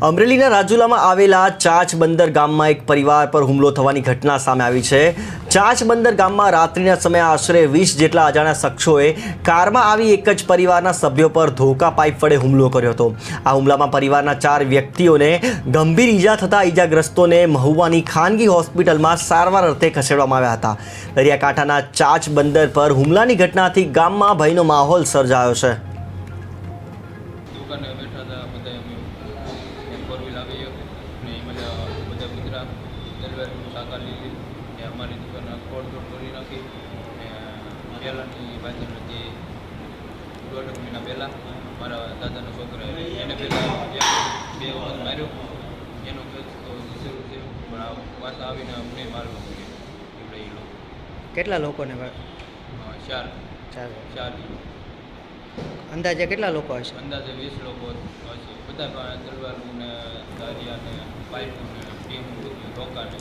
અમરેલીના રાજુલામાં આવેલા ચાચબંદર ગામમાં એક પરિવાર પર હુમલો થવાની ઘટના સામે આવી છે। ચાચબંદર ગામમાં રાત્રિના સમયે આશરે 20 જેટલા અજાણ્યા શખ્સોએ કારમાં આવી એક જ પરિવારના સભ્યો પર ધોકા પાઇપ વડે હુમલો કર્યો હતો। આ હુમલામાં પરિવારના 4 વ્યક્તિઓને ગંભીર ઈજા થતાં ઈજાગ્રસ્તોને મહુવાની ખાનગી હોસ્પિટલમાં સારવાર અર્થે ખસેડવામાં આવ્યા હતા। દરિયાકાંઠાના ચાચબંદર પર હુમલાની ઘટનાથી ગામમાં ભયનો માહોલ સર્જાયો છે। અમારી દુકાન તોડફોડ કરી નાખી પહેલાંની બાજુનો જે 1.5 મહિના પહેલાં મારા દાદાનો છોકરો એને પહેલાં 2 વખત માર્યો એનો કેસ શરૂ થયો પણ પાછા આવીને અમને મારવા મળ્યો એવડે એ લોકો। કેટલા લોકોને 4 અંદાજે કેટલા લોકો હશે? અંદાજે 20 લોકો હશે। બધા તલવારનું ને દારિયા ને પાઇપનું ને ટીમનું બધું ધોકા ને